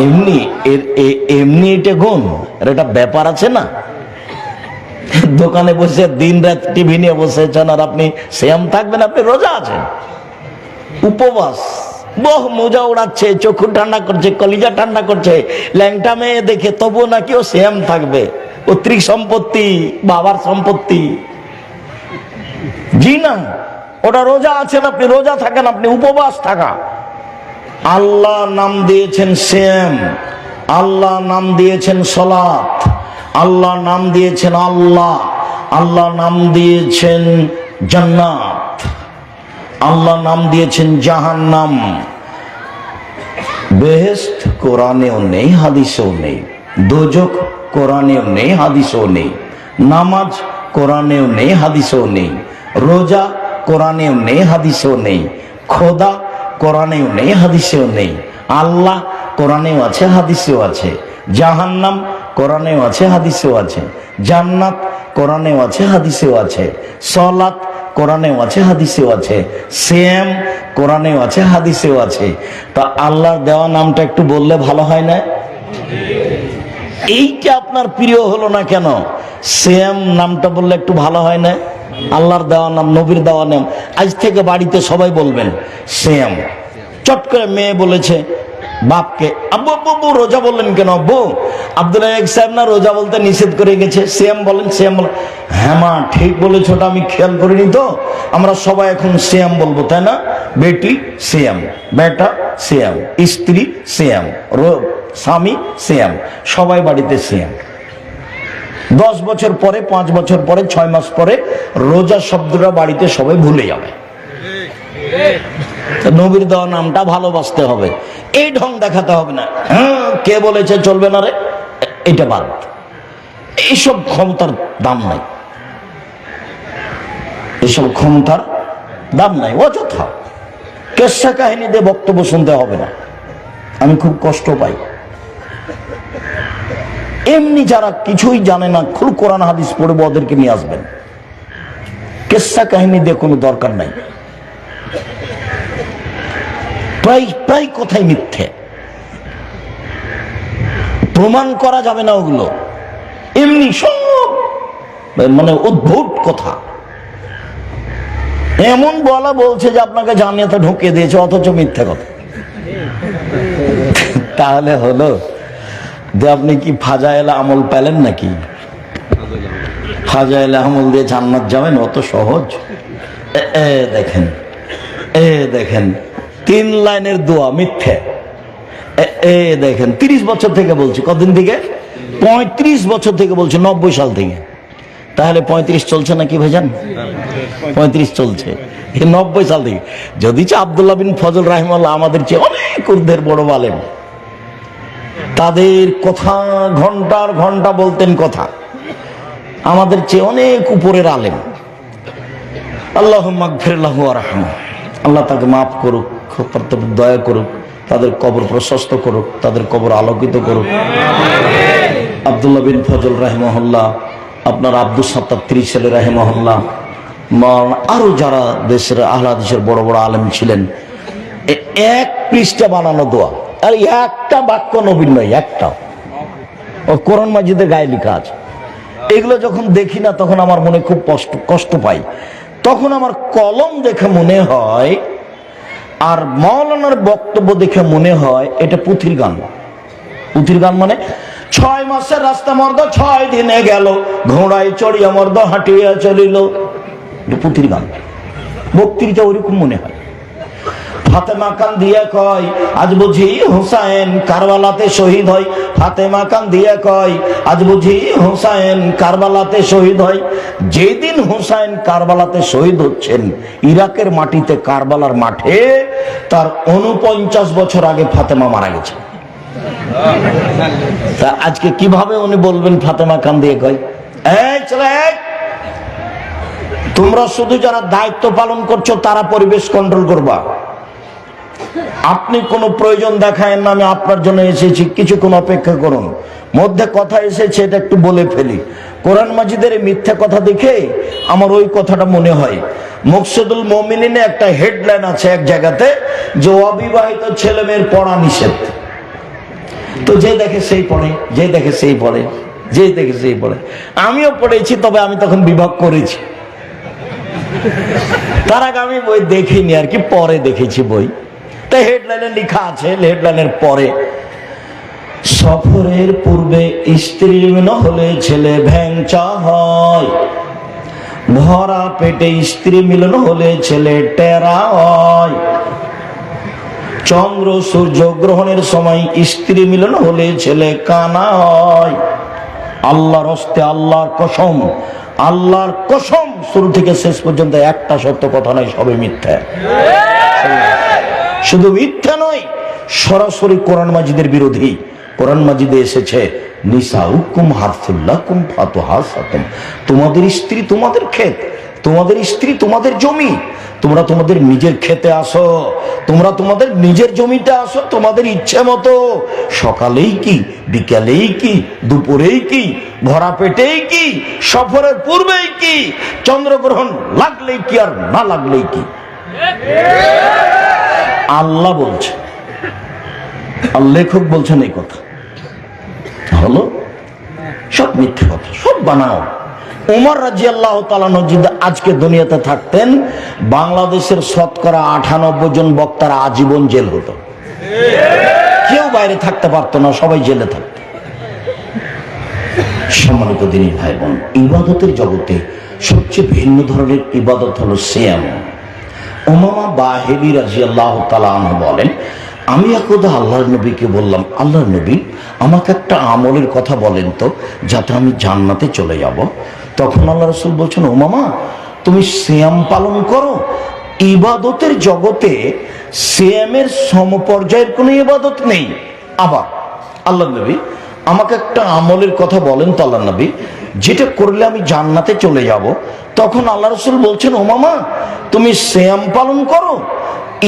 এমনি এমনি এটা গুণ, আর এটা ব্যাপার আছে না। দোকানে বসে দিন রাত টিভি নিয়ে বসেছেন আর আপনি শ্যাম থাকবেন, আপনি রোজা আছেন, উপবাস, বহু মোজা উড়াচ্ছে, চক্ষু ঠান্ডা করছে, কলিজা ঠান্ডা করছে, ল্যাংটা মেয়ে দেখে, তবুও নাকি ও শ্যাম থাকবে, পৈতৃক সম্পত্তি, বাবার সম্পত্তি। জি না, ওটা রোজা আছেন, আপনি রোজা থাকেন, আপনি উপবাস থাকা। আল্লাহ নাম দিয়েছেন শ্যাম, আল্লাহ নাম দিয়েছেন সলাত, আল্লাহ নাম দিয়েছেন আল্লাহ, আল্লাহ নাম দিয়েছেন জান্নাত, আল্লাহ নাম দিয়েছেন জাহান্নাম। বেহেশত কোরআনেও নেই, হাদিসেও নেই। দোজখ কোরআনেও নেই, হাদিসেও নেই। নামাজ কোরআনেও নেই, হাদিসেও নেই। রোজা কোরআনেও নেই, হাদিসেও নেই। খোদা কোরআনেও নেই, হাদিসেও নেই। আল্লাহ কোরআনেও আছে, হাদিসেও আছে। জাহান্নাম কোরআনেও আছে, হাদিসেও আছে। জান্নাত কোরআনেও আছে, হাদিসেও আছে। সালাত কোরআনেও আছে, হাদিসেও আছে। সিয়াম কোরআনেও আছে, হাদিসেও আছে। তা আল্লাহর দেওয়া নামটা একটু বললে ভালো হয় না? এইটা আপনার প্রিয় হলো না কেন? সিয়াম নামটা বললে একটু ভালো হয় না? আল্লাহর দেওয়া নাম, নবীর দেওয়া নাম। আজ থেকে বাড়িতে সবাই বলবেন সিয়াম। চট করে মেয়ে বলেছে বাপকে, আব্বু আব্বু রোজা বললেন কেন? আব্বু আব্দুল এক সাহেব না রোজা বলতে নিষেধ করে গেছে, সিয়াম বলেন, সিয়াম বলেন। হ্যাঁ মা ঠিক বলেছ, ওটা আমি খেয়াল করিনি তো, আমরা সবাই এখন সিয়াম বলবো, তাই না? বেটি সিয়াম, বেটা সিয়াম, স্ত্রী সিয়াম, স্বামী সিয়াম, সবাই বাড়িতে সিয়াম। 10 বছর পরে, 5 বছর পরে, 6 মাস পরে রোজা শব্দটা বাড়িতে সবাই ভুলে যাবে। নবীর দেওয়া নামটা ভালোবাসতে হবে, এই ঢং দেখাতে হবে না। হ্যাঁ কে বলেছে চলবে না রে, এটা বাদ। এইসব ক্ষমতার দাম নাই, এইসব ক্ষমতার দাম নাই। অযথা কেসা কাহিনী দিয়ে বক্তব্য শুনতে হবে না, আমি খুব কষ্ট পাই। এমনি যারা কিছুই জানে না, খুব কোরআন হাদিস পড়বে, ওদেরকে নিয়ে আসবেন। কেসা কাহিনী দিয়ে কোনো দরকার নাই। প্রায় কথাই মিথ্যে, প্রমাণ করা যাবে না ওগুলো। এমনি সব মানে অদ্ভুত কথা, এমন বলা বলছে যে আপনাকে জানিয়াতে ঢুকিয়ে দিয়েছে, অথচ মিথ্যে কথা। তাহলে হলো যে আপনি কি ফাজাইল আমল পেলেন নাকি? ফাজাইল আমল দিয়ে জান্নাত যাবেন? অত সহজ? দেখেন, দেখেন 3 লাইনের দোয়া মিথ্যে। দেখেন 30 বছর থেকে বলছি। কতদিন থেকে? 35 বছর থেকে বলছি, 90 সাল থেকে। তাহলে 35 চলছে নাকি ভাইজান? 35 চলছে, 90 সাল থেকে। যদি আব্দুল্লাহ বিন ফজল রাহিমাহুল্লাহ আমাদের চেয়ে অনেক ঊর্ধ্বের বড় আলেম, তাদের কথা ঘন্টার ঘন্টা বলতেন কথা, আমাদের চেয়ে অনেক উপরের আলেম। আল্লাহুম্মা গফির লাহু ওয়ারহামহু, আল্লাহ তাকে মাফ করুক, দয়া করুক, তাদের কবর প্রশস্ত করুক, তাদের কবর আলোকিত করুক। আব্দুল্লাহ বিন ফজল রাহিমাহুল্লাহ, আপনার আব্দুস সাত্তার ত্রিশালী রাহিমাহুল্লাহ, আরো যারা দেশের আহলে হাদিসের বড় বড় আলেম ছিলেন, 1 পৃষ্ঠা বানানো দোয়া, আর একটা বাক্য নবীর নয়, একটা। ও কোরআন মাজিদের গায়ে লেখা আছে। এগুলো যখন দেখি না তখন আমার মনে খুব কষ্ট পাই। তখন আমার কলম দেখে মনে হয়, আর মাওলানার বক্তব্য দেখে মনে হয় এটা পুঁথির গান। পুঁথির গান মানে 6 মাসের রাস্তা মর্দ 6 দিনে গেল, ঘোড়ায় চড়িয়া মর্দ হাঁটিয়া চলিল। পুঁথির গান, বক্তৃতা ওইরকম মনে হয়। ফাতেমা কান দিয়া কয় আজ বুঝি হুসাইন কারবালাতে শহীদ হয়। ফাতেমা কান দিয়া কয় আজ বুঝি হুসাইন কারবালাতে শহীদ হয়। যেদিন হুসাইন কারবালাতে শহীদ হচ্ছেন, ইরাকের মাটিতে, কারবালার মাঠে, তার 49 বছর আগে ফাতেমা মারা গেছে। তা আজকে কিভাবে উনি বলবেন ফাতেমা কান দিয়ে কয়? তোমরা শুধু যারা দায়িত্ব পালন করছো তারা পরিবেশ কন্ট্রোল করবা। আপনি কোনো প্রয়োজন দেখায় না, আমি আপনার জন্য এসেছি, কিছুক্ষণ অপেক্ষা করুন। মধ্যে কথা এসেছে, এটা একটু বলে ফেলি। কোরআন মাজিদের মিথ্যা কথা দেখে আমার ওই কথাটা মনে হয়। মুকসিদুল মুমিনিনে একটা হেডলাইন আছে এক জায়গাতে, যে অবিবাহিত ছেলে মেয়ের পড়া নিষেধ। তো যে দেখে সেই পড়ে, যে দেখে সেই পড়ে, যে দেখে সেই পড়ে। আমিও পড়েছি, তবে আমি তখন বিভাগ করেছি। তার আগে আমি বই দেখিনি আর কি, পরে দেখেছি বই। তাই হেডলাইনে লেখা আছে, হেডলাইনের পরে, সফরের পূর্বে স্ত্রী হলে ছেলে ভ্যাংচা হয়, ভরা পেটে স্ত্রী মিলন হলে ছেলে টেরা হয়, চন্দ্র সূর্য গ্রহণের সময় স্ত্রী মিলন হলে ছেলে কানা হয়। আল্লাহর হস্তে, আল্লাহর কসম, আল্লাহর কসম, শুরু থেকে শেষ পর্যন্ত একটা সত্য কথা নয়, সবই মিথ্যা। শুধু মিথ্যা নয়, সরাসরি কোরআন মাজিদের বিরোধী। কোরআন মাজিদে এসেছে, নিসাউকুম হারসুল্লাকুম ফাতুহাসাতুম, তোমাদের স্ত্রী তোমাদের ক্ষেত, তোমাদের স্ত্রী তোমাদের জমি। তোমরা তোমাদের নিজের খেতে আসো, তোমরা তোমাদের নিজের জমিতে আসো তোমাদের ইচ্ছে মতো, সকালেই কি, বিকালেই কি, দুপুরেই কি, ভরা পেটেই কি, সফরের পূর্বেই কি, চন্দ্রগ্রহণ লাগলেই কি আর না লাগলেই কি। আল্লাহ বলছে, আর লেখক বলছেন এই কথা হলো সব মিথ্যে কথা, সব বানাও। উমর রাদিয়াল্লাহু তাআলা যদি আজকে দুনিয়াতে থাকতেন, বাংলাদেশের শতকরা 98 জন বক্তার আজীবন জেল হতো, কেউ বাইরে থাকতে পারতো না, সবাই জেলে থাকতো। সম্মানিত দিনী ভাই বোন, ইবাদতের জগতে সবচেয়ে ভিন্ন ধরনের ইবাদত হলো সিয়াম। উমামা বাহিলী রাদিয়াল্লাহু তাআলা আনহু বলেন, আমি একদা আল্লাহর নবীকে বললাম, আল্লাহর নবী, আমাকে একটা আমলের কথা বলেন তো, যাতে আমি জান্নাতে চলে যাব। তখন আল্লাহ রাসূল বলছেন, উমামা, তুমি সিয়াম পালন করো। ইবাদতের জগতে সিয়ামের সমপর্যায়ের কোনো ইবাদত নেই। আবার আল্লাহর নবী, আমাকে একটা আমলের কথা বলেন তো আল্লাহর নবী, যেটা করলে আমি জান্নাতে চলে যাব। তখন আল্লাহ রাসূল বলছেন, উমামা, তুমি সিয়াম পালন করো।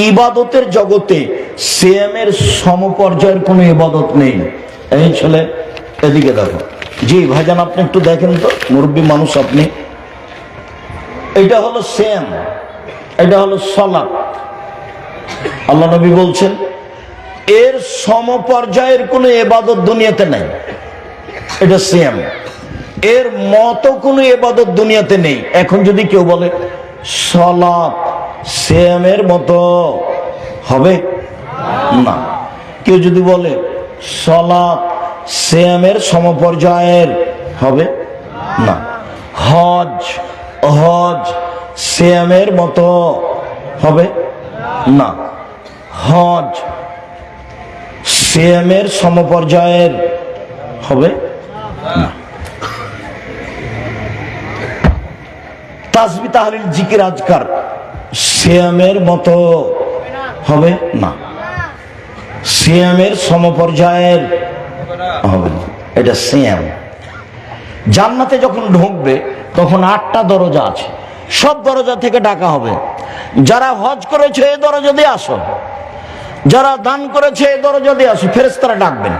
ইবাদতের জগতে সিয়ামের সমপর্যায়ের কোনো ইবাদত নেই। এই ছেলে, এদিকে দেখো। জি ভাইজান, আপনি একটু দেখেন তো, মুরব্বী মানুষ আপনি। এটা হলো সিয়াম, এটা হলো সালাত। আল্লাহ নবী বলছেন, এর সমপর্যায়ের কোনো ইবাদত দুনিয়াতে নাই। এটা সিয়াম, এর মতো কোনো ইবাদত দুনিয়াতে নেই। এখন যদি কেউ বলে সালাত সিয়ামের মতো, হবে না। কেউ যদি বলে সালাত সিয়ামের সমপর্যায়ের, হবে না। হজ, হজ সিয়ামের মতো, হবে না। হজ সিয়ামের সমপর্যায়ের, হবে না। তাসবিহ তাহলিল জিকির আজকার সিয়ামের মতো, হবে না। সিয়ামের সমপর্যায়ের হবে না। এটা সিয়াম। জান্নাতে যখন ঢুকবে তখন 8টা দরজা আছে, সব দরজা থেকে ডাকা হবে, যারা হজ করেছে এই দরজা দিয়ে আসো, যারা দান করেছে এই দরজা দিয়ে আসো, ফেরেশতারা ডাকবেন।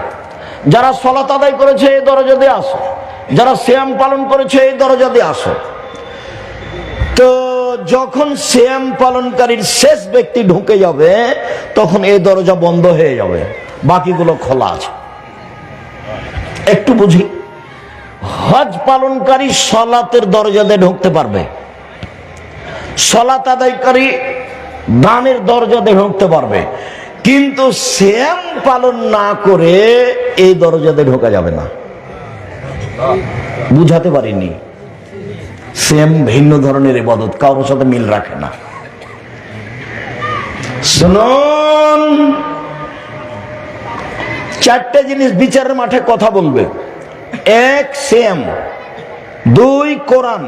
যারা সালাত আদায় করেছে এই দরজা দিয়ে আসো, যারা সিয়াম পালন করেছে এই দরজা দিয়ে আসো। তো যখন সিয়াম পালনকারীর শেষ ব্যক্তি ঢুকে যাবে, তখন এই দরজা বন্ধ হয়ে যাবে, বাকিগুলো খোলা আছে। একটু বুঝি, হজ পালনকারী সালাতের দরজা দিয়ে ঢুকতে পারবে, সালাত আদায়কারী দানের দরজা দিয়ে ঢুকতে পারবে, কিন্তু সিয়াম পালন না করে এই দরজা দিয়ে ঢোকা যাবে না। বুঝাতে পারিনি? সিয়াম ভিন্ন ধরনের ইবাদত, কারোর সাথে মিল রাখে না। শুনুন, 4টে জিনিস বিচারের মাঠে কথা বলবে। 1 সিয়াম, 2 কোরআন,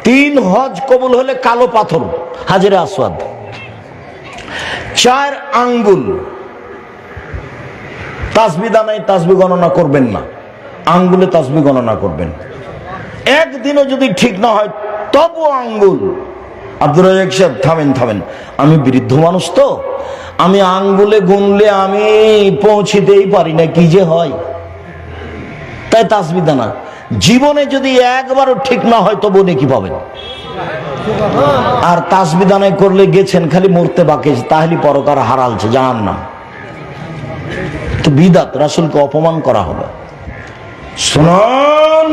3 হজ কবুল হলে কালো পাথর হাজরে আসওয়াদ, 4 আঙ্গুল। তাসবিহ দানায় তাসবিহ গণনা করবেন না, আঙ্গুলে তাসবিহ গণনা করবেন। একদিনও যদি ঠিক না হয় তবু আঙ্গুল। আব্দুর রাজ্জাক সাহেব, থামেন, আমি বৃদ্ধ মানুষ তো, আমি আঙ্গুলে গুনলে আমি পৌঁছিতেই পারি না, কি যে হয়। তাই তাসবিহ দানা জীবনে যদি একবারও ঠিক না হয় তবু নেকি পাবেন। আর তাসবিহ দানায় করলে গেছেন খালি মরতে বাকি, তাহলে পরকার হারালছে জাহান্নাম। তো বিদাত, রাসূলকে অপমান করা হবে। শুনুন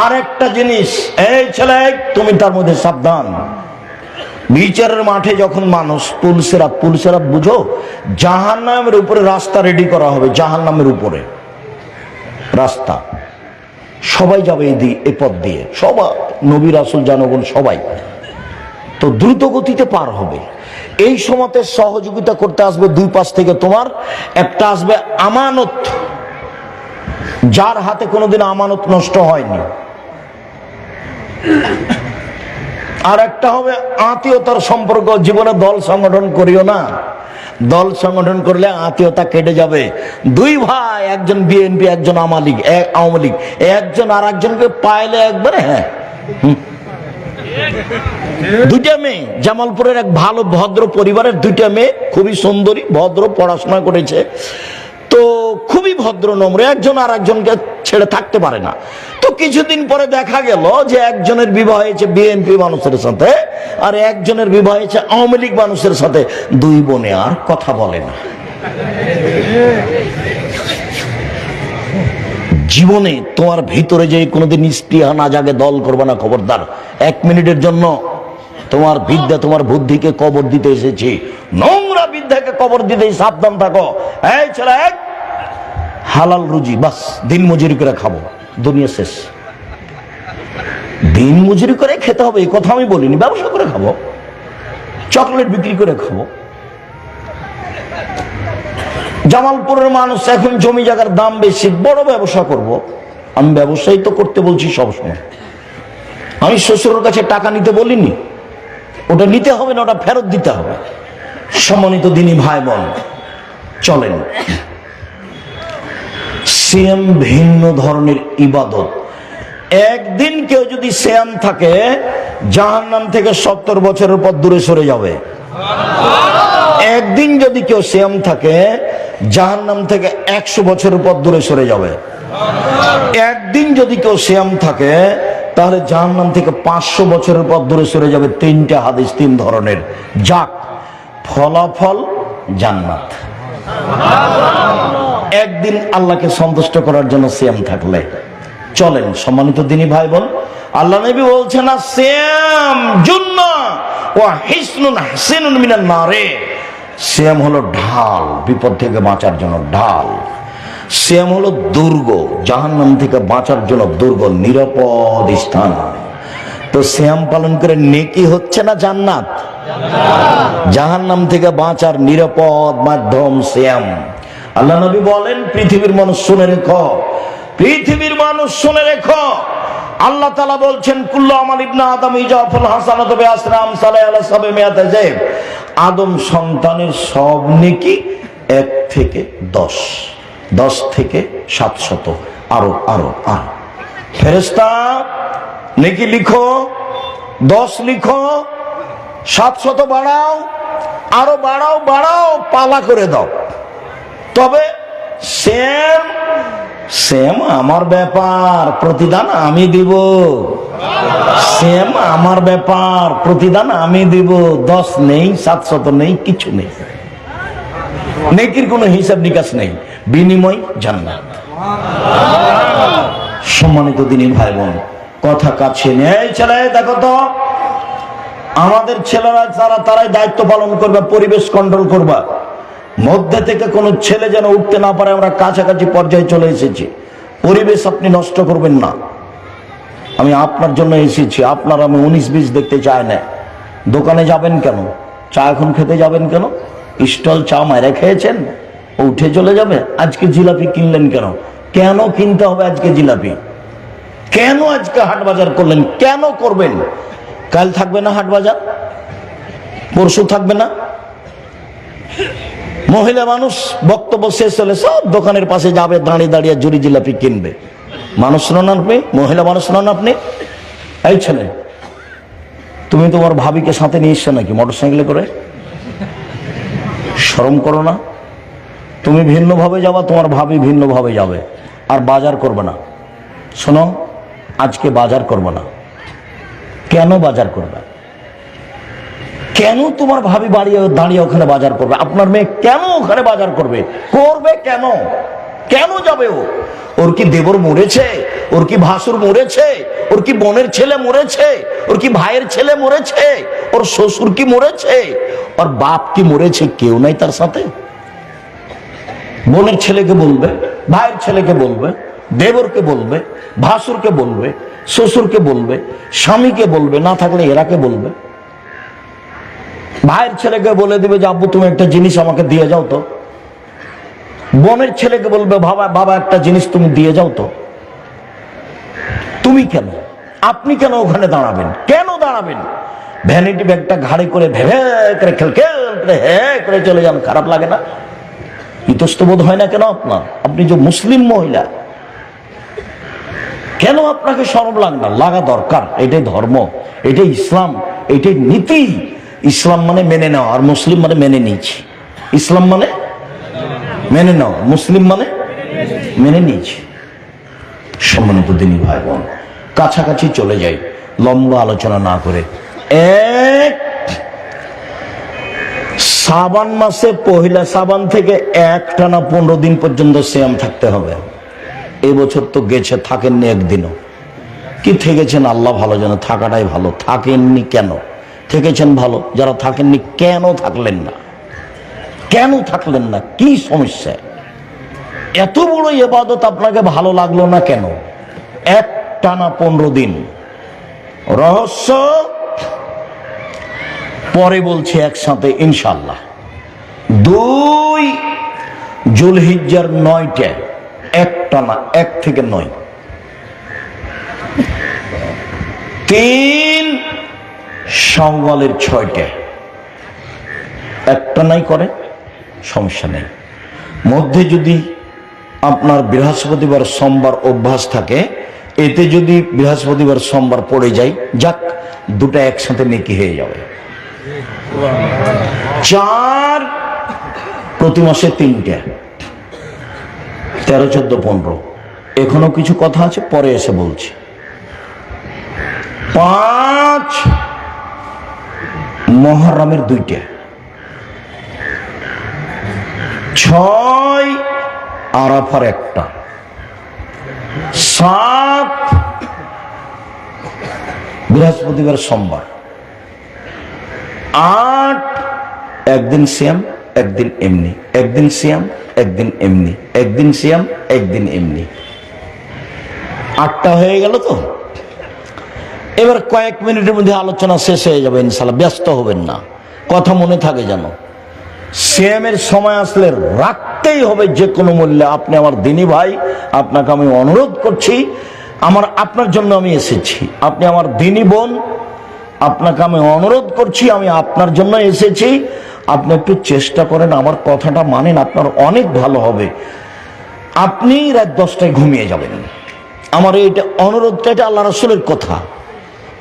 আর একটা জিনিস, এই ছেলে তুমি তার মধ্যে সাবধান। বিচারের মাঠে যখন মানুষ পুলসেরাত বুঝো, জাহান্নামের উপরে রাস্তা রেডি করা হবে, জাহান্নামের উপরে রাস্তা, সবাই যাবে এই পথ দিয়ে, সবাই, নবী রাসূল জনগণ সবাই। তো দ্রুত গতিতে পার হবে। এই সময়তে সহযোগিতা করতে আসবে দুই পাশ থেকে তোমার। একটা আসবে আমানত, যার হাতে কোনোদিন আমানত নষ্ট হয়নি। আর একটা হবে আত্মীয়তার সম্পর্ক। জীবনে দল সংগঠন করিও না, দল সংগঠন করলে আত্মীয়তা কেটে যাবে। দুই ভাই, একজন বিএনপি একজন আওয়ামী লীগ, একজন আর একজনকে পাইলে একবারে হ্যাঁ। দুইটা মেয়ে, জামালপুরের এক ভালো ভদ্র পরিবারের দুইটা মেয়ে, খুবই সুন্দরী, ভদ্র, পড়াশোনা করেছে, তো খুবই ভদ্র নম্র, একজন আর একজনকে ছেড়ে থাকতে পারে না। তো কিছুদিন পরে দেখা গেল যে একজনের বিবাহ হয়েছে বিএনপি মানুষের সাথে, আর একজনের বিবাহ হয়েছে আওয়ামী লীগ মানুষের সাথে। দুই বোনে আর কথা বলে না। জীবনে তোমার ভিতরে যে কোনোদিন স্পৃহা না জাগে, দল করবে না, খবরদার। 1 মিনিটের জন্য তোমার বিদ্যা তোমার বুদ্ধিকে কবর দিতে এসেছি, নোংরা বিদ্যাকে কবর দিতে সাবধান থাকো। এই ছেলে, হালাল রুজি, বাস দিন মজুরি করে খাবো, দুনিয়া শেষ। দিন মজুরি করে খেতে হবে এই কথা আমি বলিনি, ব্যবসা করে খাবো, চকলেট বিক্রি করে খাবো। জামালপুরের মানুষ এখন জমি জায়গার দাম বেশি, বড় ব্যবসা করব। আমি ব্যবসায়ী তো করতে বলছি সবসময়, আমি শ্বশুরের কাছে টাকা নিতে বলিনি। ওটা নিতে হবে না, ওটা ফেরত দিতে হবে। সম্মানিত দিনী ভাই বোন, চলেন। সিয়াম ভিন্ন ধরনের ইবাদত। একদিন কেউ যদি সিয়াম থাকে, জাহান্নাম থেকে 70 বছরের পর দূরে সরে যাবে। একদিন যদি কেউ সিয়াম থাকে, জাহান্নাম থেকে 100 বছরের পর দূরে সরে যাবে। একদিন যদি কেউ সিয়াম থাকে, তাহলে জাহান্নাম থেকে 500 বছরের পর দূরে সরে যাবে। 3টা হাদিস, 3 ধরনের। যাক, ফলাফল জান্নাত। একদিন আল্লাহকে সন্তুষ্ট করার জন্য সিয়াম থাকলে চলেন। সম্মানিত দিনী ভাই বোন, আল্লাহ নবী বলছেন না, সিয়াম জুন্নাহ ওয়া হিসনুন হাসিনুন মিনান নারে। সিয়াম হলো ঢাল, বিপদ থেকে বাঁচার জন্য ঢাল। সিয়াম হলো দুর্গ, জাহান্নাম থেকে বাঁচার জন্য দুর্গ, নিরাপদ স্থান। তো সিয়াম পালন করে নেকি হচ্ছে না জান্নাত? জাহান্নাম থেকে বাঁচার নিরাপদ মাধ্যম সিয়াম। আল্লাহ নবী বলেন, পৃথিবীর মানুষ শুনে রেখো, পৃথিবীর মানুষ শুনে রেখো, আল্লাহ তাআলা বলছেন, কুল্লু আমাল ইবনে আদম ইজাফুল হাসানাতু বিআশরি আমসালিহা আলা 700 যায়ব। আদম সন্তানের সব নেকি 1 থেকে 10, 10 থেকে 700, আরো আরো আরো। ফেরেশতা নেকি লিখো, 10 লিখো, 700 বাড়াও, আরো বাড়াও বাড়াও, পালা করে দাও। তবে সেম আমার ব্যাপার, প্রতিদান আমি দিব। সেম আমার ব্যাপার, প্রতিদান আমি দিব। 10 নেই, 700 নেই, কিছু নেই, নেকির কোনো হিসাব নিকাশ নেই, বিনিময় জান্নাত। সম্মানিত দিনী ভাই বোন, কথা কাছে নেই। ছেলে দেখো তো, আমাদের ছেলেরা তারাই দায়িত্ব পালন করবে, পরিবেশ কন্ট্রোল করবা। মধ্যে থেকে কোনো ছেলে যেন উঠতে না পারে, আমরা কাছাকাছি পর্যায়ে চলে এসেছি। পরিবেশ আপনি নষ্ট করবেন না। আমি আপনার জন্য এসেছি, আপনার আমি 19-20 দেখতে চাই না। দোকানে যাবেন কেন? চা এখন খেতে যাবেন কেন? স্টল চা মায়েরা খেয়েছেন, উঠে চলে যাবে। আজকে জিলাপি কিনলেন কেন? কেন কিনতে হবে আজকে জিলাপি? কেন আজকে হাট বাজার করলেন? কেন করবেন? কাল থাকবে না হাট বাজার? পরশু থাকবে না? মহিলা মানুষ বক্তব্য শেষ হলে সব দোকানের পাশে যাবে, দাঁড়িয়ে দাঁড়িয়ে জুড়ি জিলাপি কিনবে। মানুষ নন আপনি? মহিলা মানুষ নন আপনি? এই ছেলে, তুমি তোমার ভাবিকে সাথে নিয়ে এসছো নাকি মোটরসাইকেলে করে? শরম করো না? তুমি ভিন্ন ভাবে যাবা, তোমার ভাবি ভিন্ন ভাবে যাবে। আর বাজার করবে না। শোনো, আজকে বাজার করবে না। কেন বাজার করবে? কেন তোমার ভাবি দাঁড়িয়ে ওখানে বাজার করবে? আপনার মেয়ে কেন ওখানে বাজার করবে? কেন? কেন যাবে ও? ওর কি দেবর মরেছে? ওর কি ভাসুর মরেছে? ওর কি বোনের ছেলে মরেছে? ওর কি ভাইয়ের ছেলে মরেছে? ওর শ্বশুর কি মরেছে? ওর বাপ কি মরেছে? কেউ নাই তার সাথে। বোনের ছেলেকে বলবে, ভাইয়ের ছেলেকে বলবে, দেবরকে বলবে, ভাসুরকে বলবে, শ্বশুরকে বলবে, স্বামীকে বলবে, না থাকলে এরাকে বলবে। ভাইয়ের ছেলেকে বলে দিবে যে আব্বু তুমি একটা জিনিস আমাকে দিয়ে যাও তো। বোনের ছেলেকে বলবে বাবা একটা জিনিস তুমি দিয়ে যাও তো। তুমি কেন, আপনি কেন ওখানে দাঁড়াবেন? কেন দাঁড়াবেন? ভ্যানিটি ব্যাগটা ঘাড়ে করে ভেবে করে খেল করে করে চলে যান, খারাপ লাগে না? ইতস্তবোধ হয় না কেন আপনার? আপনি যে মুসলিম মহিলা, কেন আপনাকে শরম লাগে না? লাগা দরকার। এটাই ধর্ম, এটাই ইসলাম, এটাই নীতি। ইসলাম মানে মেনে নেওয়া, আর মুসলিম মানে মেনে নিয়েছি। ইসলাম মানে মেনে নেওয়া, মুসলিম মানে মেনে নিয়েছি। সম্মানিত দিনী ভাই বোন, কাছাকাছি চলে যাই, লম্বা আলোচনা না করে। সাবান মাসে পহিলা সাবান থেকে একটানা 15 দিন পর্যন্ত সিয়াম থাকতে হবে। এবছর তো গেছে, থাকেননি একদিনও। কি থেকেছেন আল্লাহ ভালো জানে, থাকাটাই ভালো। থাকেননি কেন? থেকেছেন ভালো। যারা থাকেননি কেন থাকলেন না? কেন থাকলেন না? কি সমস্যা? এত বড় ইবাদত আপনাকে ভালো লাগলো না কেন? একটানা 15 দিন। রহস্য পরে বলছি একসাথে ইনশাআল্লাহ। 2 জুলহিজ্জার 9টা একটানা, 1 থেকে 9। 3 শাওয়ালের 6টা একটানাই করে, সমস্যা নেই। মধ্যে যদি আপনার বৃহস্পতিবার সোমবার অভ্যাস থাকে, এতে যদি বৃহস্পতিবার সোমবার পড়ে যায়, যাক, 2টা একসাথে নেকি হয়ে যাবে। 4 প্রতি মাসে 3টা, 13, 14, 15। এখনো কিছু কথা আছে, পরে এসে বলছি। 5 মুহররমের 2টা, 6 আরাফার 1টা, 7 বৃহস্পতিবার সোমবার, 8 একদিন সিয়াম একদিন এমনি, একদিন সিয়াম একদিন এমনি, একদিন সিয়াম একদিন এমনি। 8টা হয়ে গেল তো। এবার কয়েক মিনিটের মধ্যে আলোচনা শেষ হয়ে যাবে ইনশাআল্লাহ, ব্যস্ত হবেন না, কথা মনে থাকে যেন। সিয়ামের সময় আসলে রাখতেই হবে যে কোনো মূল্যে। আপনি আমার দিনী ভাই, আপনাকে আমি অনুরোধ করছি, আপনার জন্য আমি এসেছি। আপনি আমার দিনী বোন, আপনাকে আমি অনুরোধ করছি, আমি আপনার জন্য এসেছি। আপনি একটু চেষ্টা করেন, আমার কথাটা মানেন, আপনার অনেক ভালো হবে। আপনি রাত 10টায় ঘুমিয়ে যাবেন। আমার এইটা অনুরোধটা, এটা আল্লাহ রাসূলের কথা।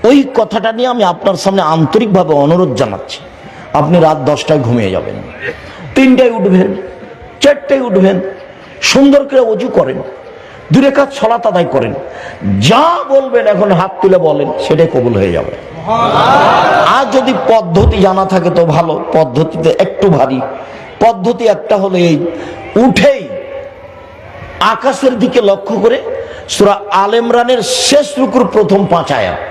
ওই কথাটা নিয়ে আমি আপনার সামনে আন্তরিকভাবে অনুরোধ জানাচ্ছি। আপনি রাত 10টায় ঘুমিয়ে যাবেন, 3টায় উঠবেন, 4টায় উঠবেন, সুন্দর করে ওযু করেন, 2 রাকাত সালাত আদায় করেন, যা বলবেন এখন হাত তুলে বলেন, সেটাই কবুল হয়ে যাবে। আর যদি পদ্ধতি জানা থাকে তো ভালো, পদ্ধতিতে একটু ভারী। পদ্ধতি একটা হলো এই, উঠেই আকাশের দিকে লক্ষ্য করে সূরা আল ইমরানের শেষ রুকুর প্রথম 5 আয়াত,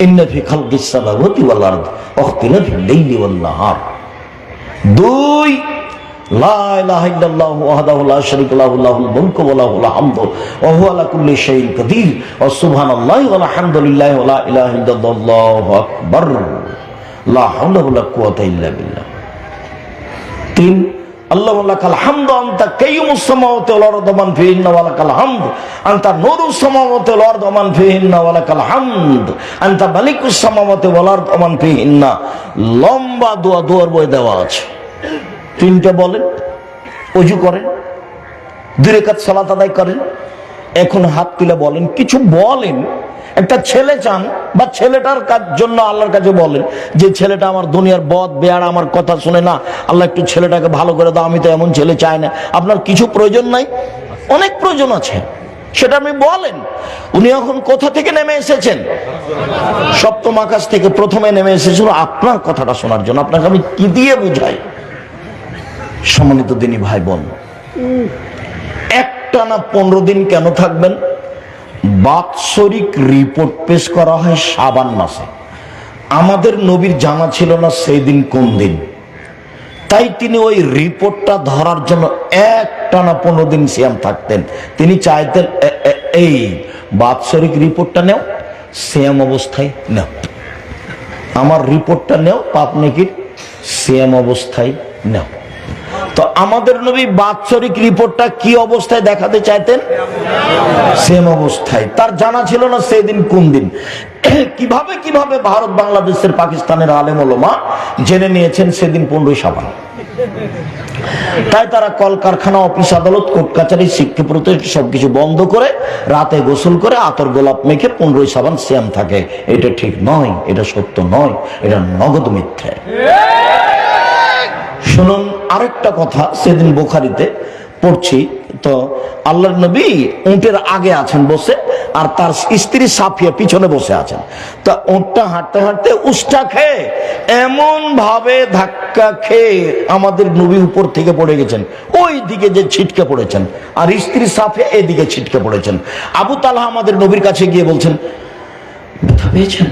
ইন্না ফি খালকিস সামাওয়াতি ওয়াল আরদি ওয়াখতিলাফিল লাইলি ওয়ান নাহার। 2 লা ইলাহা ইল্লাল্লাহু ওয়াহদাহু লা শারীকা লাহু লাহুল মুলকু ওয়া লাহুল হামদু ওয়া হুয়া আলা কুল্লি শাইইন কাদির ওয়া সুবহানাল্লাহি ওয়া আলহামদুলিল্লাহি ওয়া লা ইলাহা ইল্লাল্লাহু আকবার লা হাওলা ওয়া লা কুওয়াতা ইল্লা বিল্লাহ। 3 আল্লাহু লাকাল হামদু আনতা কাইয়ুমুস সামাওয়াতি ওয়াল আরদি ওয়া মান ফিহিন্না ওয়া লাকাল হামদ আনতা নূরুস সামাওয়াতি ওয়াল আরদি ওয়া মান ফিহিন্না ওয়া লাকাল হামদ আনতা মালিকুস সামাওয়াতি ওয়াল আরদি ওয়া মান ফিহিন্না। লম্বা দোয়া, দোয়ার বই দেওয়া আছে। 3টা বলেন, ওযু করেন, 2 রাকাত সালাত আদায় করেন। এখন হাত তুলে বলেন, কিছু বলেন। একটা ছেলে চান বা ছেলেটার জন্য আল্লাহর কাছে বলেন যে ছেলেটা আমার দুনিয়ার বদ বেয়ার, আমার কথা শুনে না, আল্লাহ একটু ছেলেটাকে ভালো করে দাও, আমি তো এমন ছেলে চাই না। আপনার কিছু প্রয়োজন নাই? অনেক প্রয়োজন আছে। সেটা আপনি বলেন। উনি এখন কোথা থেকে নেমে এসেছেন? সপ্তম আকাশ থেকে প্রথমে নেমে এসেছিল আপনার কথাটা শোনার জন্য। আপনাকে আমি কি দিয়ে বুঝাই? সম্মানিত দিনী ভাই বোন, একটানা 15 দিন কেন থাকবেন? বাৎসরিক রিপোর্ট পেশ করা হয় শাবান মাসে। আমাদের নবীর জানা ছিল না সেই দিন কোন দিন, তাই তিনি ওই রিপোর্টটা ধরার জন্য একটানা 15 দিন সিয়াম থাকতেন। তিনি চাইতেন এই বাৎসরিক রিপোর্টটা নেও, সিয়াম অবস্থায় নেও, আমার রিপোর্টটা নেও, পাপ নেকির সিয়াম অবস্থায় নেও। তো আমাদের নবী বাৎসরিক রিপোর্টটা কি অবস্থায় দেখাতে চাইতেন? সেম অবস্থায়। তার জানা ছিল না সেই দিন কোন দিন। কিভাবে কিভাবে ভারত, বাংলাদেশের, পাকিস্তানের আলেম ওলামা জেনে নিয়েছেন সেদিন 15 শাবান। তাই তারা কলকারখানা, অফিস, আদালত, কোর্ট কাছারি, শিক্ষা প্রতিষ্ঠান সবকিছু বন্ধ করে রাতে গোসল করে আতর গোলাপ মেখে 15 শাবান সিয়াম থাকে। এটা ঠিক নয়, এটা সত্য নয়, এটা নগদ মিথ্যে। শুনুন আরেকটা কথা, সেদিন বুখারীতে পড়ছি তো আল্লাহর নবী উটের আগে আছেন বসে, আর তার স্ত্রী সাফিয়া পিছনে বসে আছেন। তা উটটা হাঁটতে হাঁটতে উষ্টা খেয়ে এমন ভাবে ধাক্কা খেয়ে আমাদের নবী উপর থেকে পড়ে গেছেন, ওই দিকে যে ছিটকে পড়েছেন, আর স্ত্রী সাফিয়া এদিকে ছিটকে পড়েছেন। আবু তালহা আমাদের নবীর কাছে গিয়ে বলছেন, ব্যথা পেয়েছেন,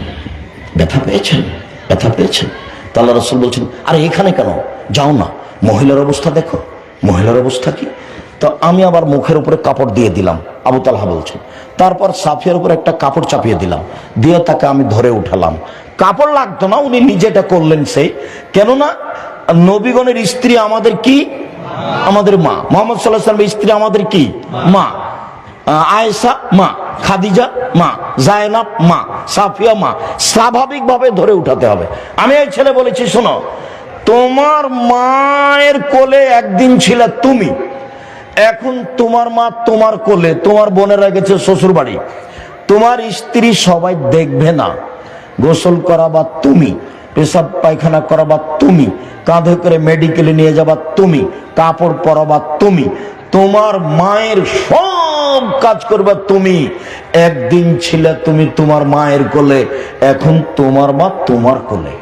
ব্যথা পেয়েছেন, ব্যথা পেয়েছেন? তা আল্লাহ রাসূল বলছেন, আরে এখানে কেন, যাও না, মহিলার অবস্থা দেখো, মহিলার অবস্থা কি। তো আমি আবার মুখের উপরে কাপড় দিয়ে দিলাম, আবু তালহা বলছেন। তারপর সাফিয়ার উপর একটা কাপড় চাপিয়ে দিলাম, দিয়ে তাকে আমি ধরে উঠালাম। কাপড় লাগতো না, উনি নিজেটা করলেন সেই। কেননা নবীগণের স্ত্রী আমাদের কি? আমাদের মা। মুহাম্মদ সাল্লাল্লাহু আলাইহি ওয়াসাল্লামের স্ত্রী আমাদের কি? মা। আয়েশা মা, খাদিজা মা, জায়নাব মা, সাফিয়া মা। স্বাভাবিকভাবে ধরে উঠাতে হবে। আমি এই ছেলে বলেছি, শোনো, তোমার মায়ের কোলে একদিন ছিলে তুমি, এখন তোমার মা তোমার কোলে, তোমার বোনেরা গেছে শ্বশুর বাড়ি, তোমার স্ত্রী সবাই দেখবে না, গোসল করাবা তুমি, পেশাব পায়খানা করাবা তুমি, কাঁধে করে মেডিকেলে নিয়ে যাবা তুমি, কাপড় পরাবা তুমি, তোমার মায়ের সব কাজ করবা তুমি। একদিন ছিলে তুমি তোমার মায়ের কোলে, এখন তোমার মা তোমার কোলে।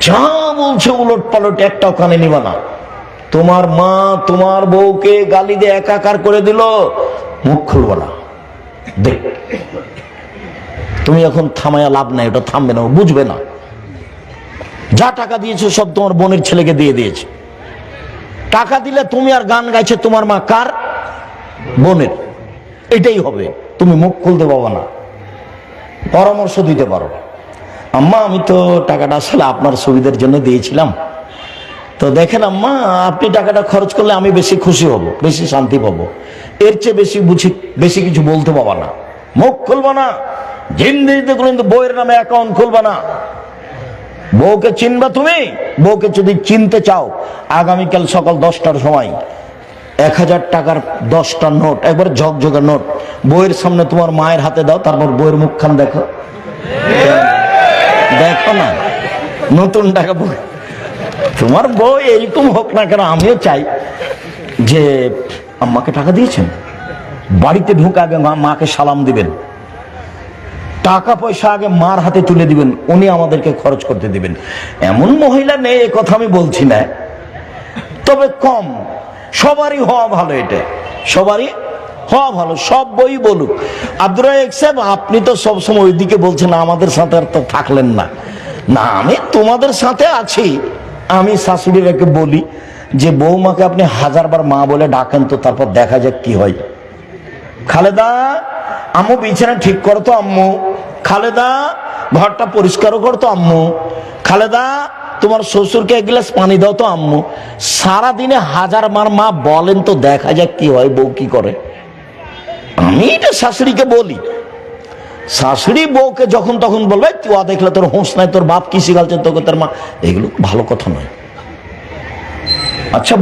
যা বলছে উলট পালট একটাও কানে নিবা না। তোমার মা তোমার বউকে গালি দিয়ে একাকার করে দিল, মুখ খুলবো না। দেখ, তুমি এখন থামায়া লাভ নাই, ওটা থামবে না, বুঝবে না। যা টাকা দিয়েছো সব তোমার বোনের ছেলেকে দিয়ে দিয়েছে। টাকা দিলে তুমি আর গান গাইছে তোমার মা কার? বোনের। এটাই হবে, তুমি মুখ খুলতে পারবে না। পরামর্শ দিতে পারো, আম্মা আমি তো টাকাটা আসলে আপনার সুবিধার জন্য দিয়েছিলাম, তো দেখেন আম্মা, আপনি টাকাটা খরচ করলে আমি বেশি খুশি হব, বেশি শান্তি পাবো, এর চেয়ে বেশি কিছু বলতে পারবা না। মুখ খুলবা না, জিন্দেগিতে কিন্তু বউয়ের নামে অ্যাকাউন্ট খুলবা না। বউকে চিনবা তুমি? বউকে যদি চিনতে চাও, আগামীকাল সকাল 10টার সময় 1000 টাকার 10টা নোট, একবার ঝকঝকে নোট বউয়ের সামনে তোমার মায়ের হাতে দাও, তারপর বউয়ের মুখখান দেখো, দেখো না, নতুন টাকা বউ। তোমার বউ এরকম হোক না কেন, আমিও চাই যে আম্মাকে টাকা দিয়েছেন, বাড়িতে ঢুকে আগে মাকে সালাম দিবেন, টাকা পয়সা আগে মার হাতে তুলে দিবেন, উনি আমাদেরকে খরচ করতে দিবেন। এমন মহিলা নেই, এ কথা আমি বলছি না, তবে কম। সবারই হওয়া ভালো, এটা সবারই হওয়া ভালো, সব বই বলুক। আব্দুর রাজ্জাক সাহেব, আপনি তো সবসময় ওইদিকে বলছেন, আমাদের সাথে আর তো থাকলেন না। না, আমি তোমাদের সাথে আছি। আমি শাশুড়িরাকে বলি যে বৌমাকে আপনি 1000 বার মা বলে ডাকেন তো, তারপর দেখা যাক কি হয়। খালেদা, আম্মু বিছানা ঠিক করতো আম্মু, খালেদা ঘরটা পরিষ্কারও করতো আম্মু, খালেদা তোমার শ্বশুরকে 1 গ্লাস পানি দাও তো আম্মু। সারাদিনে 1000 বার মা বলেন তো, দেখা যাক কি হয়, বউ কি করে। আমি এটা শাশুড়িকে বলি। শাশুড়ি বউকে যখন তখন বলবে, তুই দেখলে তোর হোঁশ নাই, তোর বাপ কি শিখালছে তোকে তোর মা, এগুলো ভালো কথা নয়। আচ্ছা,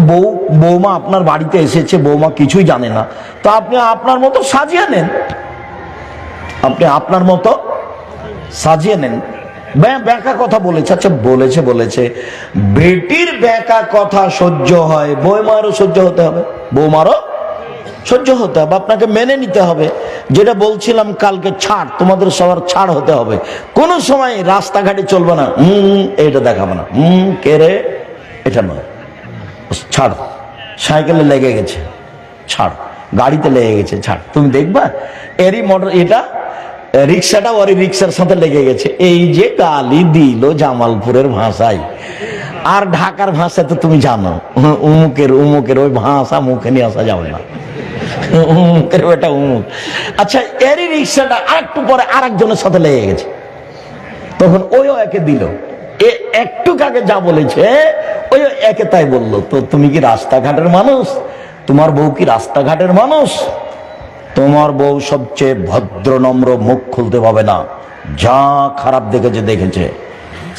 বৌমা আপনার বাড়িতে এসেছে, বৌমা কিছুই জানে না, তো আপনি আপনার মতো সাজিয়ে নেন, আপনি আপনার মতো সাজিয়ে নেন। ব্যাকা কথা বলেছে, আচ্ছা বলেছে, বেটির ব্যাকা কথা সহ্য হয়, বৌমারও সহ্য হতে হবে, বৌমারও সহ্য হতে হবে, আপনাকে মেনে নিতে হবে। যেটা বলছিলাম কালকে, ছাড়, তোমাদের সবার ছাড় হতে হবে। কোনো সময় রাস্তাঘাটে চলবে না এটা দেখাবে না, কে রে, এটা নয়, ছাড়। সাইকেলে লেগে গেছে, ছাড়। গাড়িতে লেগে গেছে, ছাড়। তুমি দেখবা এরই মোটর, এটা রিক্সাটা ওরই রিক্সার সাথে লেগে গেছে। এই যে গালি দিল জামালপুরের ভাষায়, আর ঢাকার ভাষা তো তুমি জানো, উমুকের ওই ভাষা মুখে নিয়ে আসা যাবে না, উমুকের ওটা উমুক। আচ্ছা, এরই রিক্সাটা আরেকটু পরে আরেকজনের সাথে লেগে গেছে, তখন ওইও একে দিল। এ একটু আগে যা বলেছে ওই একে তাই বললো। তো তুমি কি রাস্তাঘাটের মানুষ? তোমার বউ কি রাস্তাঘাটের মানুষ? তোমার বউ সবচেয়ে ভদ্র নম্র, মুখ খুলতে পাবে না, যা খারাপ দেখেছে দেখেছে।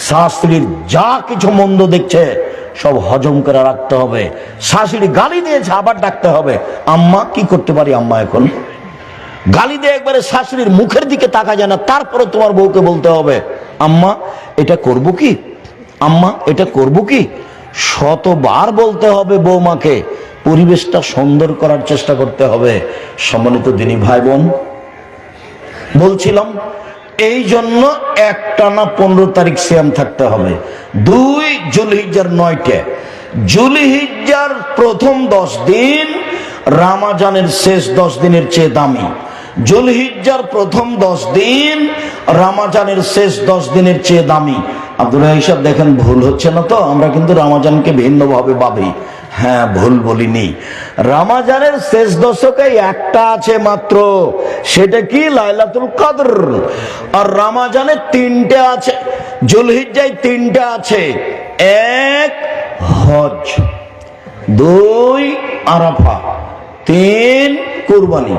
শাশুড়ির যা কিছু মন্দ দেখছে সব হজম করে রাখতে হবে। শাশুড়ি গালি দিয়েছে, আবার ডাকতে হবে, আম্মা কি করতে পারি আম্মা এখন? গালি দিয়ে একবারে শাশুড়ির মুখের দিকে তাকা যায় না, তারপরে তোমার বউকে বলতে হবে, আম্মা এটা করব কি, আম্মা এটা করব কি। শতবার বলতে হবে বৌমাকে, পরিবেশটা সুন্দর করার চেষ্টা করতে হবে। সম্মানিত দিনী ভাই বোন, বলছিলাম এই জন্য একটানা 15 তারিখ সিয়াম থাকতে হবে। 2 জুলহিজ্জার 9টে, জুলহিজ্জার প্রথম 10 দিন রামাজানের শেষ 10 দিনের চেয়ে দামি। জুলহিজ্জার প্রথম 10 দিন রামাজানের শেষ 10 দিনের চেয়ে দামি। আব্দুল হিসাব দেখেন, ভুল হচ্ছে না তো? আমরা কিন্তু রামাজানকে ভিন্নভাবে ভাবি। হ্যাঁ, ভুল বলিনি। রামাজানের শেষ দশকে একটা আছে মাত্র, সেটা কি? লাইলাতুল কদর। আর রামাজানের 3টে আছে, জুলহিজ্জায় 3টে আছে। 1 হজ, 2 আরাফা, 3 কুরবানি।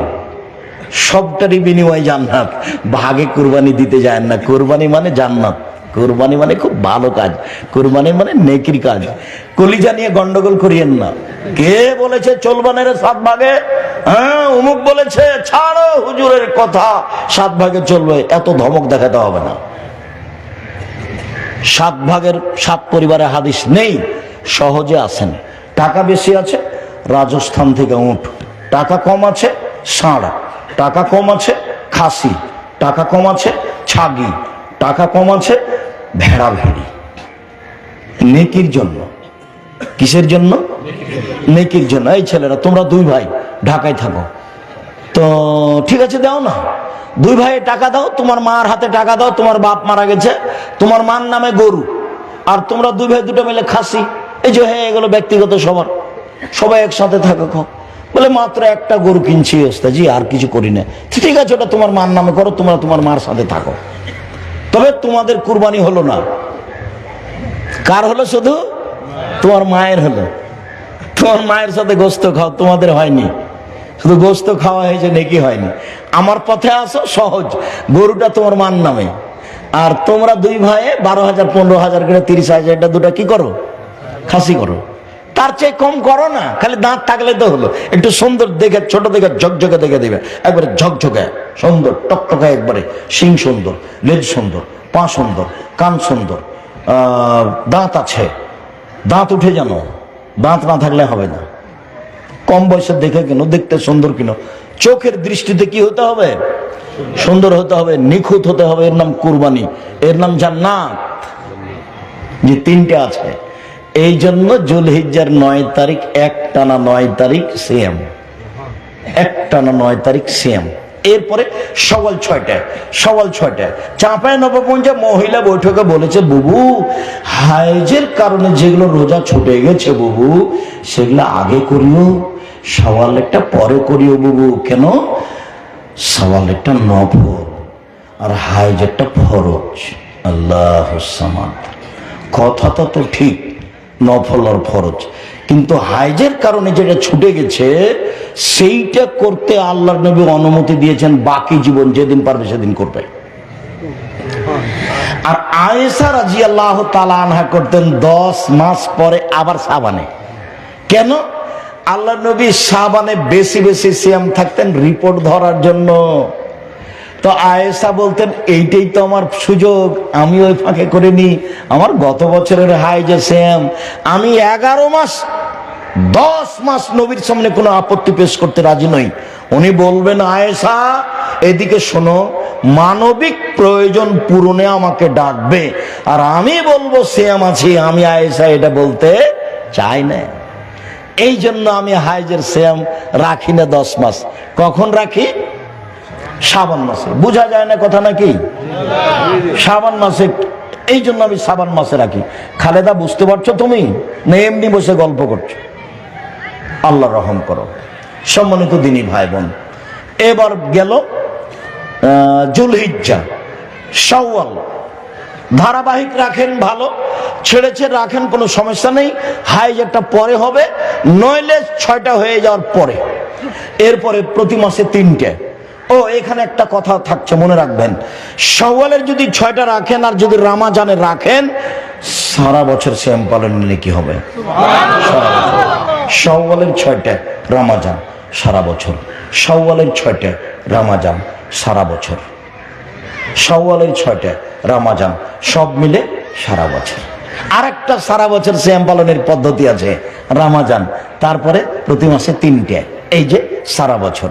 সবটারই বিনিময় জান্নাত। ভাগে কুরবানি দিতে যায় না। কুরবানি মানে জান্নাত, কুরবানি মানে খুব ভালো কাজ, কুরবানি মানে নেকির কাজ। কলিজা নিয়ে গন্ডগোল করিয়েন না। কে বলেছে চলবে না রে 7 ভাগে? হ্যাঁ, অমুক বলেছে, ছাড়ো হুজুরের কথা, 7 ভাগে চলবে, এত ধমক দেখাতে হবে না। 7 ভাগের 7 পরিবারে হাদিস নেই, সহজে আসেন। টাকা বেশি আছে, রাজস্থান থেকে উট। টাকা কম আছে, ষাঁড়। টাকা কম আছে, খাসি। টাকা কম আছে, ছাগি। টাকা কম আছে, ভেড়া ভেড়ি। নেকির জন্য। কিসের জন্য? নেকির জন্য। এই ছেলেরা, তোমরা 2 ভাই ঢাকায় থাকো, তো ঠিক আছে, দাও না, 2 ভাইয়ে টাকা দাও। তোমার মার হাতে টাকা দাও, তোমার বাপ মারা গেছে, তোমার মার নামে গরু, আর তোমরা 2 ভাই 2টা মিলে খাসি। এই যে, হ্যাঁ, এগুলো ব্যক্তিগত, সবার, সবাই একসাথে থাকো। বলে মাত্র একটা গরু কিনছি ওস্তাদ জি, আর কিছু করি না। ঠিক আছে, ওটা তোমার মার নামে করো, তোমরা তোমার মার সাথে থাকো। তবে তোমাদের কুরবানি হলো না। কার হলো? শুধু তোমার মায়ের হলো। তোমার মায়ের সাথে গোস্ত খাও, তোমাদের হয়নি। শুধু গোস্ত খাওয়া হয়েছে, নেকি হয়নি। আমার পথে আসো, সহজ। গরুটা তোমার মার নামে, আর তোমরা 2 ভাইয়ে 12,000 15,000 করে 30,000 এটা 2টা কি করো? খাসি করো। তার চেয়ে কম করো না, খালি দাঁত থাকলে তো হলো। একটু সুন্দর দেখে, ছোট দেখে, ঝকঝকে দেখে দিবে, একবারে ঝকঝকে সুন্দর, টকটকে, একবারে শিং সুন্দর, লেজ সুন্দর, পা সুন্দর, কান সুন্দর, দাঁত আছে, দাঁত উঠে জানো। দাঁত না থাকলে হবে না। কম বয়সে দেখে কেন, দেখতে সুন্দর কিনো। চোখের দৃষ্টিতে কি হতে হবে? সুন্দর হতে হবে, নিখুঁত হতে হবে। এর নাম কুরবানি, এর নাম জান্নাত। যে 3টে আছে, এই জন্য জুলহিজ্জার 9 তারিখ একটানা 9 তারিখ সিয়াম, একটানা 9 তারিখ সিয়াম। এরপরে সওয়াল 6টা, সওয়াল 6টা। চাঁপায় নবগঞ্জে মহিলা বৈঠকে বলেছে, বুবু হাইজের কারণে যেগুলো রোজা ছুটে গেছে বুবু, সেগুলো আগে করিও, সওয়ালেরটা পরে করিও বুবু। কেন? সওয়ালেরটা নফল আর হাইজেরটা ফরজ। আল্লাহুস সামাদ। কথাটা তো ঠিক, নফল আর ফরজ, কিন্তু হাইজের কারণে যেটা ছুটে গেছে সেইটা করতে আল্লাহর নবী অনুমতি দিয়েছেন, বাকি জীবন যেদিন পারবে সেদিন করবে। আর আয়েশা রাদিয়াল্লাহু তাআলা আনহা করতেন 10 মাস পরে আবার শাবানে। কেন? আল্লাহর নবী শাবানে বেশি বেশি সিয়াম থাকতেন রিপোর্ট ধরার জন্য। তো আয়েশা বলতেন, এইটাই তো আমার সুযোগ, আমি ওই ফাঁকে করে নি। আমার গত বছরের হাইজে সিয়াম, আমি 11 মাস 10 মাস নবীর সামনে কোনো আপত্তি পেশ করতে রাজি নই। উনি বলবেন, আয়েশা এদিকে শোনো, মানবিক প্রয়োজন পূরণে আমাকে ডাকবে, আর আমি বলবো সিয়াম আছি, আমি আয়েশা এটা বলতে চাই না। এই জন্য আমি হাইজের সিয়াম রাখি না 10 মাস। কখন রাখি? শাবান মাসে। বোঝা যায় না কথা নাকি? শাবান মাসে। এই জন্য আমি শাবান মাসে রাখি। খালেদা বুঝতে পারছো তুমি, না এমনি বসে গল্প করছো? আল্লাহ রহম করো। সম্মানিত দিনী ভাই বোন, এবার গেল জুলহিজ্জা, শাওয়াল। ধারাবাহিক রাখেন ভালো, ছেড়ে ছেড়ে রাখেন কোনো সমস্যা নেই। হাইজ একটা পরে হবে, নইলে 6টা হয়ে যাওয়ার পরে। এরপরে প্রতি মাসে 3টে। ও এখানে একটা কথা থাকছে, মনে রাখবেন, শাওয়ালের যদি 6টা রাখেন আর যদি রমজানে রাখেন, সারা বছর সিয়াম পালনের কি হবে? শাওয়ালের 6টা, রমজান সারা বছর। শাওয়ালের 6টা, রমজান সারা বছর। শাওয়ালের 6টা, রমজান সব মিলে সারা বছর। আরেকটা সারা বছর সিয়াম পালনের পদ্ধতি আছে, রমজান, তারপরে প্রতি মাসে 3টে। এই যে সারা বছর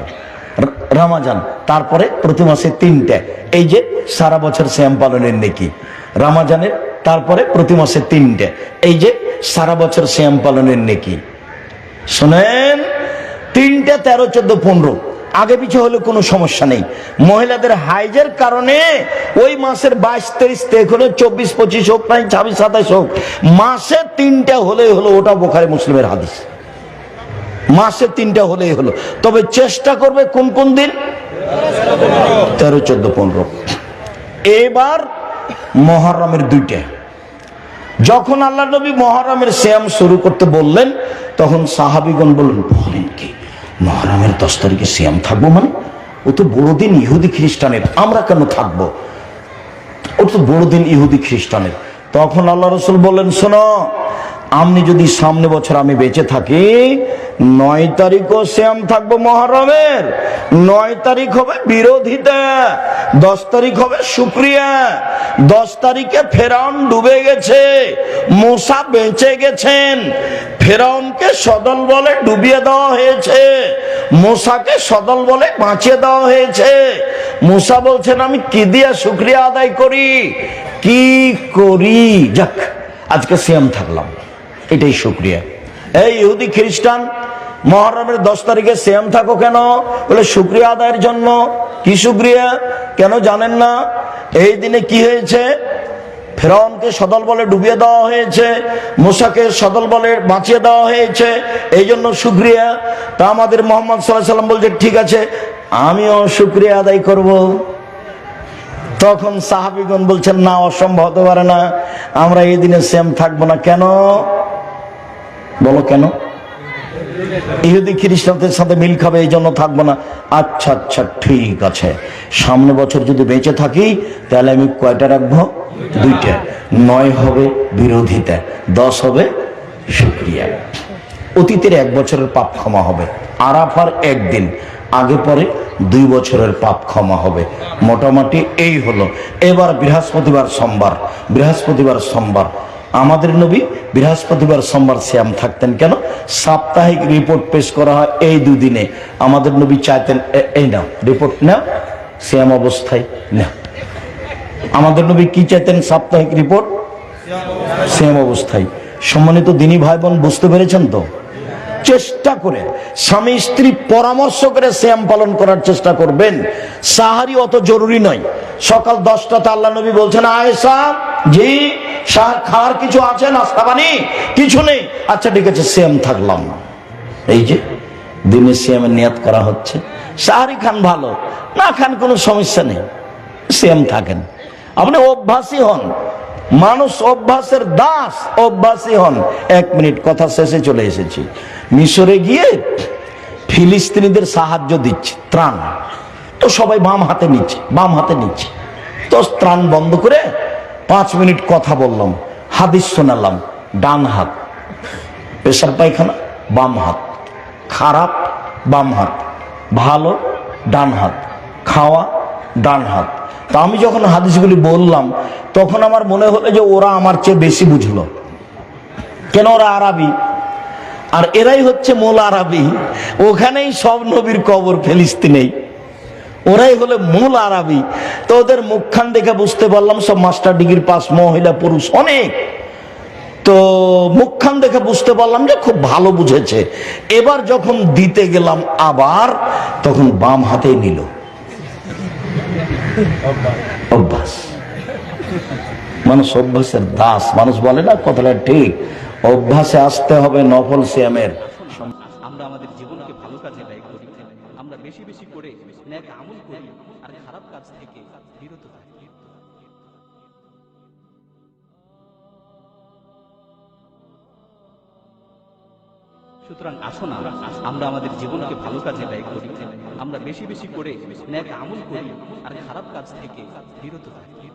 রমজান, তারপরে প্রতি মাসে 3টে। এই যে সারা বছর সিয়াম পালনের নেকি। রমজানের তারপরে প্রতি মাসে 3টে। এই যে সারা বছর সিয়াম পালনের নেকি। শুনেন, 3টে 13, 14, 15 আগে পিছে হলে কোনো সমস্যা নেই। মহিলাদের হাইজের কারণে ওই মাসের 22, 23 তারিখ হলে 24, 25 হোক, 26, 27 হোক, মাসে 3টে হলেই হলো। ওটা বুখারী মুসলিমের হাদিস। মাসে 3টে হলেই হলো। তবে চেষ্টা করবে কোন কোন দিন? 13, 14, 15। এবার মুহররমের 2টে। যখন আল্লাহ নবী মুহররমের সিয়াম শুরু করতে বললেন, তখন সাহাবীগণ বললেন, বলেন কি মুহররমের 10 তারিখে সিয়াম থাকবো? মানে ও তো বড়দিন ইহুদি খ্রিস্টানের, আমরা কেন থাকবো? ও তো বড়দিন ইহুদি খ্রিস্টানের। তখন আল্লাহ রাসূল বললেন, শোনো, আপনি যদি সামনে বছর আমি বেঁচে থাকি, 9 তারিখও সিয়াম থাকবো মুহররমের। 9 তারিখ হবে বিরোধিতা, 10 তারিখ হবে শুকরিয়া। 10 তারিখে ফেরাউন ডুবে গেছে, মূসা বেঁচে গেছেন। ফেরাউনকে সদল বলে ডুবিয়ে দেওয়া হয়েছে, মূসাকে সদল বলে বাঁচিয়ে দেওয়া হয়েছে। মূসা বলছেন, আমি কি দিয়ে শুকরিয়া আদায় করি, কি করি? যাক, আজকে সিয়াম থাকলাম, এটাই শুকরিয়া। এই ইহুদি খ্রিস্টান, মুহররমের 10 তারিখে সিয়াম থাকো কেন? বলে শুকরিয়া আদায়ের জন্য। কি শুকরিয়া? কেন জানেন না? এই দিনে কি হয়েছে? ফেরাউনকে সদল বলে ডুবিয়ে দেওয়া হয়েছে, মূসাকে সদল বলে বাঁচিয়ে দেওয়া হয়েছে, এই জন্য শুকরিয়া। তা আমাদের মুহাম্মদ সাল্লাল্লাহু আলাইহি ওয়াসাল্লাম বলছে, ঠিক আছে, আমিও শুকরিয়া আদায় করব। তখন সাহাবীগণ বলছেন, না, অসম্ভব হতে পারে না, আমরা এই দিনে সিয়াম থাকবো না। কেন বলো, কেন? ইহুদি খ্রিস্টানদের সাথে মিল খাবে, এই জন্য থাকবো না। আচ্ছা আচ্ছা, ঠিক আছে, সামনে বছর যদি বেঁচে থাকি তাহলে আমি কয়টা রাখবো? 2টে। 9 হবে বিরোধিতা, 10 হবে শুকরিয়া। অতীতের 1 বছরের পাপ ক্ষমা হবে। আরাফার 1 দিন আগে পরে 2 বছরের পাপ ক্ষমা হবে। মোটামুটি এই হলো। এবার বৃহস্পতিবার সোমবার, বৃহস্পতিবার সোমবার আমাদের নবী বৃহস্পতিবার সোমবার সিয়াম থাকতেন। কেন? সাপ্তাহিক রিপোর্ট পেশ করা হয় এই 2 দিনে। আমাদের নবী চাইতেন, এই নাও রিপোর্ট নাও, সিয়াম অবস্থায় নাও। আমাদের নবী কি চাইতেন? সাপ্তাহিক রিপোর্ট সিয়াম অবস্থায়। সম্মানিত দিনী ভাই বোন, বুঝতে পেরেছেন তো? চেষ্টা করে স্বামী স্ত্রী পরামর্শ করে সিয়াম পালন করার চেষ্টা করবেন। সাহারি অত জরুরি নয়। সকাল 10টাতে আল্লাহ নবী বলছেন, আয়েশা, জি খাওয়ার কিছু আছে? নাস্তা পানি কিছু নেই? আচ্ছা ঠিক আছে, সিয়াম থাকলাম। এই যে দিনে সিয়ামের নিয়াত করা হচ্ছে। সাহারি খান, ভালো, না খান কোনো সমস্যা নেই, সিয়াম থাকেন। আপনি অভ্যাসী হন, মানুষ অভ্যাসের দাস, অভ্যাসী হন। 1 মিনিট, কথা শেষে চলে এসেছি। মিশরে গিয়ে ফিলিস্তিনিদের সাহায্য দিচ্ছে, ত্রাণ। তো সবাই বাম হাতে নিচ্ছে। তো ত্রাণ বন্ধ করে 5 মিনিট কথা বললাম, হাদিস শোনালাম। ডান হাত পেশাব পায়খানা, বাম হাত খারাপ, বাম হাত ভালো, ডান হাত খাওয়া, ডান হাত। তা আমি যখন হাদিসগুলি বললাম, তখন আমার মনে হলো যে ওরা আমার চেয়ে বেশি বুঝলো। কেন? ওরা আরবি। আর এরাই হচ্ছে মূল আরবি, ওখানেই সব নবীর কবর, ফিলিস্তিনেই। ওরাই হলো মূল আরবি। তো ওদের মুখখান দেখে বুঝতে পারলাম সব মাস্টার ডিগ্রি পাস, মহিলা পুরুষ অনেক। তো মুখখান দেখে বুঝতে পারলাম যে খুব ভালো বুঝেছে। এবার যখন দিতে গেলাম আবার, তখন বাম হাতেই নিল। অভ্যাস, মানুষ অভ্যাসের দাস। মানুষ বলে না, কথাটা ঠিক, অভ্যাসে আসতে হবে নফল সিয়ামের। আমরা আমাদের জীবনকে ভালো কাজে ব্যয় করি, আমরা বেশি বেশি করে নেক আমল করি আর খারাপ কাজ থেকে বিরত থাকি। সুতরাং আসুন আমরা আমাদের জীবনকে ভালো কাজে ব্যয় করি, আমরা বেশি বেশি করে নেক আমল করি আর খারাপ কাজ থেকে বিরত থাকি।